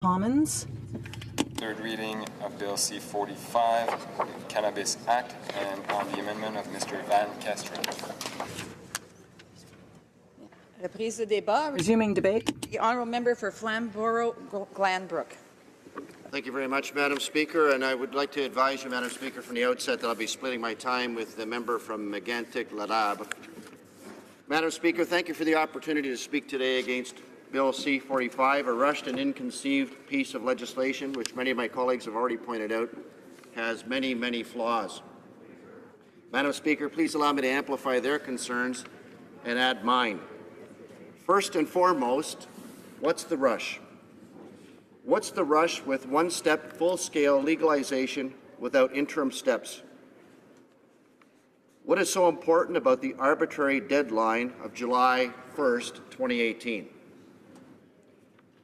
Commons. Third reading of Bill C-45, Cannabis Act, and on the amendment of Mr. Van Kesteren. Reprise de débat. Resuming debate. The honourable member for Flamborough-Glanbrook. Thank you very much, Madam Speaker, and I would like to advise you, Madam Speaker, from the outset that I'll be splitting my time with the member from Mégantic-Larabe. Madam Speaker, thank you for the opportunity to speak today against Bill C-45, a rushed and inconceived piece of legislation, which many of my colleagues have already pointed out, has many, many flaws. Madam Speaker, please allow me to amplify their concerns and add mine. First and foremost, what's the rush? What's the rush with one-step, full-scale legalization without interim steps? What is so important about the arbitrary deadline of July 1st, 2018?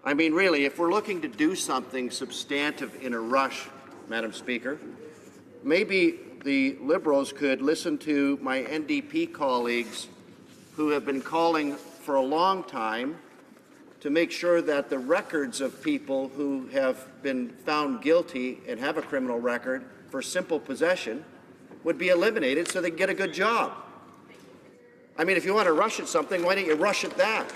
I mean, really, if we're looking to do something substantive in a rush, Madam Speaker, maybe the Liberals could listen to my NDP colleagues who have been calling for a long time to make sure that the records of people who have been found guilty and have a criminal record for simple possession would be eliminated so they can get a good job. I mean, if you want to rush at something, why don't you rush at that?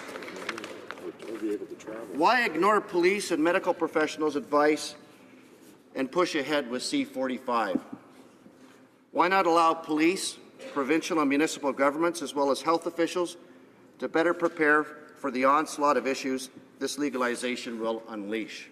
Why ignore police and medical professionals' advice and push ahead with C-45? Why not allow police, provincial and municipal governments, as well as health officials, to better prepare for the onslaught of issues this legalization will unleash?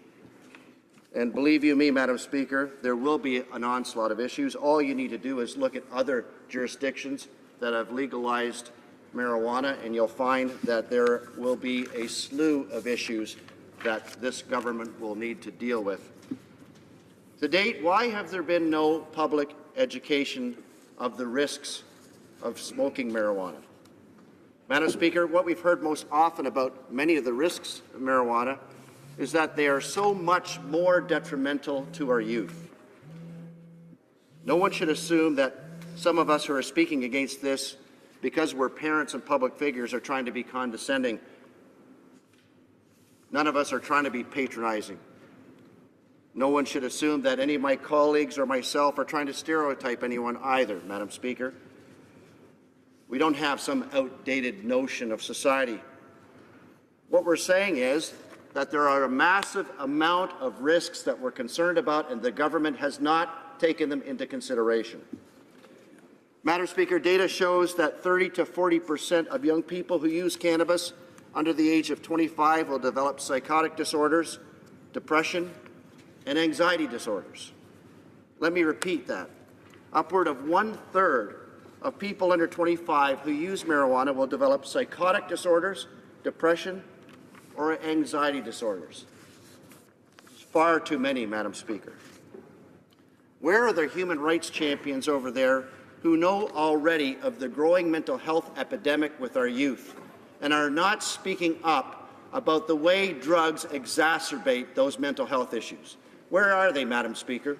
And believe you me, Madam Speaker, there will be an onslaught of issues. All you need to do is look at other jurisdictions that have legalized marijuana, and you'll find that there will be a slew of issues that this government will need to deal with. To date, why have there been no public education of the risks of smoking marijuana? Madam Speaker, what we've heard most often about many of the risks of marijuana is that they are so much more detrimental to our youth. No one should assume that some of us who are speaking against this because we're parents and public figures are trying to be condescending. None of us are trying to be patronizing. No one should assume that any of my colleagues or myself are trying to stereotype anyone either, Madam Speaker. We don't have some outdated notion of society. What we're saying is that there are a massive amount of risks that we're concerned about, and the government has not taken them into consideration. Madam Speaker, data shows that 30 to 40% of young people who use cannabis under the age of 25 will develop psychotic disorders, depression, and anxiety disorders. Let me repeat that. Upward of 1/3 of people under 25 who use marijuana will develop psychotic disorders, depression, or anxiety disorders. It's far too many, Madam Speaker. Where are the human rights champions over there who know already of the growing mental health epidemic with our youth and are not speaking up about the way drugs exacerbate those mental health issues? Where are they, Madam Speaker?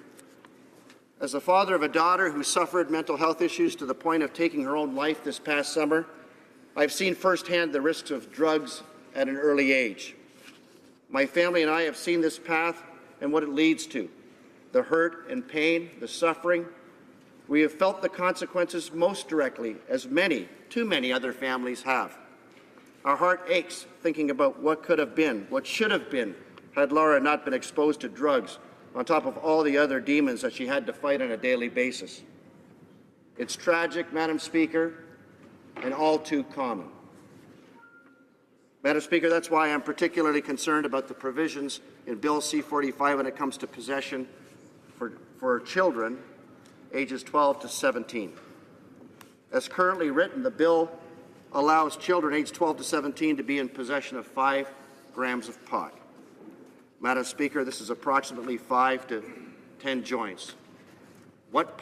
As the father of a daughter who suffered mental health issues to the point of taking her own life this past summer, I've seen firsthand the risks of drugs at an early age. My family and I have seen this path and what it leads to, the hurt and pain, the suffering. We have felt the consequences most directly, as many, too many other families have. Our heart aches thinking about what could have been, what should have been, had Laura not been exposed to drugs, on top of all the other demons that she had to fight on a daily basis. It's tragic, Madam Speaker, and all too common. Madam Speaker, that's why I'm particularly concerned about the provisions in Bill C-45 when it comes to possession for children ages 12 to 17. As currently written, the bill allows children aged 12 to 17 to be in possession of 5 grams of pot. Madam Speaker, this is approximately 5 to 10 joints. What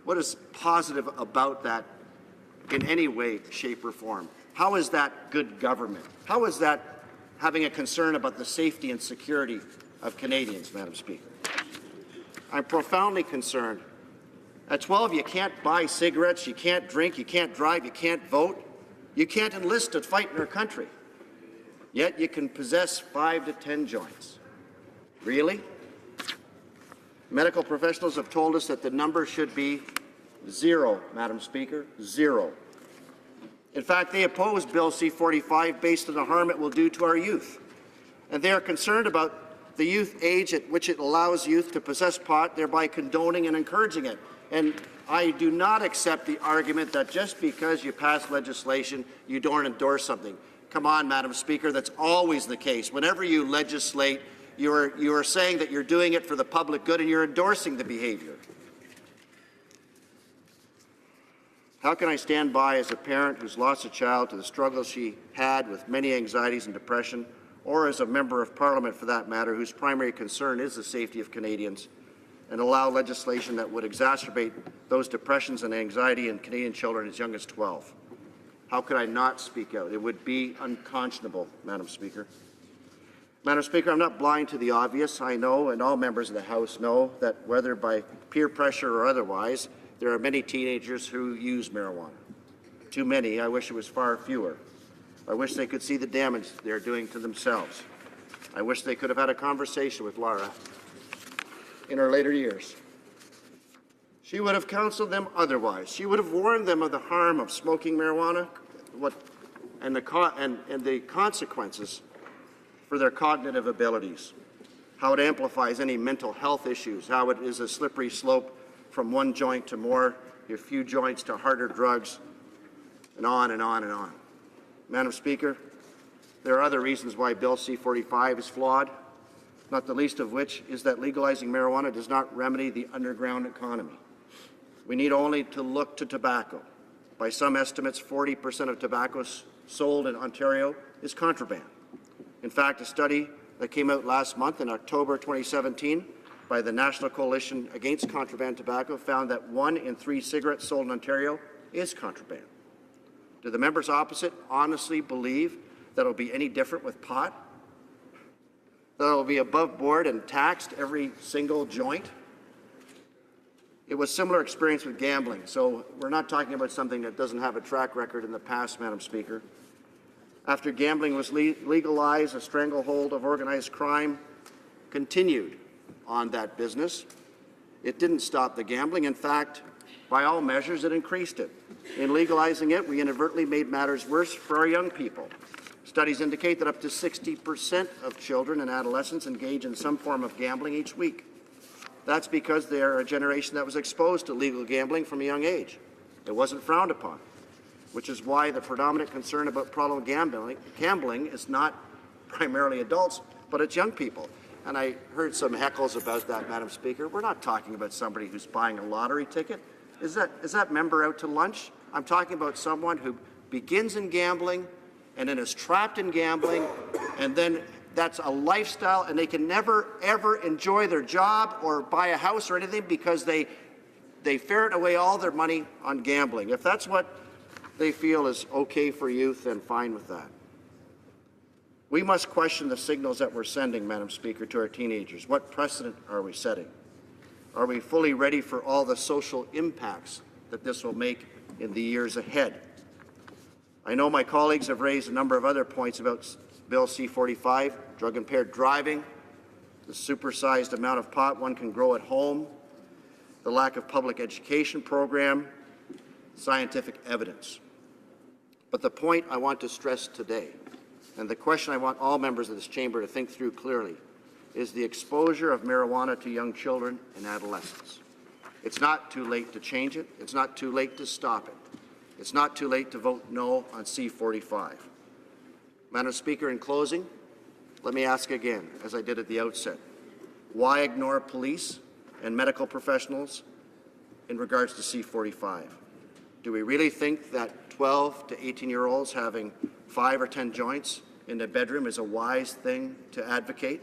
is positive about that in any way, shape, or form? How is that good government? How is that having a concern about the safety and security of Canadians, Madam Speaker? I'm profoundly concerned. At 12, you can't buy cigarettes, you can't drink, you can't drive, you can't vote, you can't enlist to fight in our country. Yet you can possess 5 to 10 joints. Really? Medical professionals have told us that the number should be 0, Madam Speaker, 0. In fact, they oppose Bill C-45 based on the harm it will do to our youth. And they are concerned about the youth age at which it allows youth to possess pot, thereby condoning and encouraging it. And I do not accept the argument that just because you pass legislation, you don't endorse something. Come on, Madam Speaker, that's always the case. Whenever you legislate, you are saying that you're doing it for the public good and you're endorsing the behavior. How can I stand by as a parent who's lost a child to the struggles she had with many anxieties and depression, or as a member of Parliament for that matter, whose primary concern is the safety of Canadians, and allow legislation that would exacerbate those depressions and anxiety in Canadian children as young as 12? How could I not speak out? It would be unconscionable, Madam Speaker. Madam Speaker, I'm not blind to the obvious. I know, and all members of the House know, that whether by peer pressure or otherwise, there are many teenagers who use marijuana. Too many. I wish it was far fewer. I wish they could see the damage they're doing to themselves. I wish they could have had a conversation with Laura in her later years. She would have counseled them otherwise. She would have warned them of the harm of smoking marijuana and the consequences for their cognitive abilities, how it amplifies any mental health issues, how it is a slippery slope from one joint to more, a few joints to harder drugs, and on and on and on. Madam Speaker, there are other reasons why Bill C-45 is flawed, not the least of which is that legalizing marijuana does not remedy the underground economy. We need only to look to tobacco. By some estimates, 40% of tobacco sold in Ontario is contraband. In fact, a study that came out last month in October 2017 by the National Coalition Against Contraband Tobacco found that 1 in 3 cigarettes sold in Ontario is contraband. Do the members opposite honestly believe that it will be any different with pot? That it will be above board and taxed every single joint? It was a similar experience with gambling, so we're not talking about something that doesn't have a track record in the past, Madam Speaker. After gambling was legalized, a stranglehold of organized crime continued on that business. It didn't stop the gambling. In fact, by all measures, it increased it. In legalizing it, we inadvertently made matters worse for our young people. Studies indicate that up to 60% of children and adolescents engage in some form of gambling each week. That's because they're a generation that was exposed to legal gambling from a young age. It wasn't frowned upon, which is why the predominant concern about problem gambling is not primarily adults, but it's young people. And I heard some heckles about that, Madam Speaker. We're not talking about somebody who's buying a lottery ticket. Is that member out to lunch? I'm talking about someone who begins in gambling and then is trapped in gambling, and then that's a lifestyle, and they can never, ever enjoy their job or buy a house or anything because they ferret away all their money on gambling. If that's what they feel is okay for youth, then fine with that. We must question the signals that we're sending, Madam Speaker, to our teenagers. What precedent are we setting? Are we fully ready for all the social impacts that this will make in the years ahead? I know my colleagues have raised a number of other points about Bill C-45, drug-impaired driving, the supersized amount of pot one can grow at home, the lack of public education program, scientific evidence. But the point I want to stress today, and the question I want all members of this chamber to think through clearly, is the exposure of marijuana to young children and adolescents. It's not too late to change it. It's not too late to stop it. It's not too late to vote no on C-45. Madam Speaker, in closing, let me ask again, as I did at the outset, why ignore police and medical professionals in regards to C-45? Do we really think that 12 to 18-year-olds having 5 or 10 joints in the bedroom is a wise thing to advocate?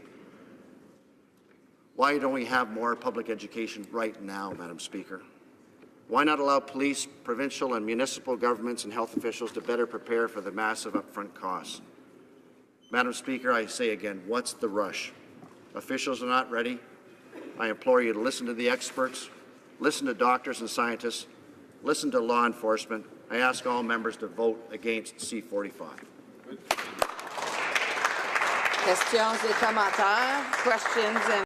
Why don't we have more public education right now, Madam Speaker? Why not allow police, provincial and municipal governments and health officials to better prepare for the massive upfront costs? Madam Speaker, I say again, what's the rush? Officials are not ready. I implore you to listen to the experts, listen to doctors and scientists, listen to law enforcement. I ask all members to vote against C-45. Questions et commentaires? Questions and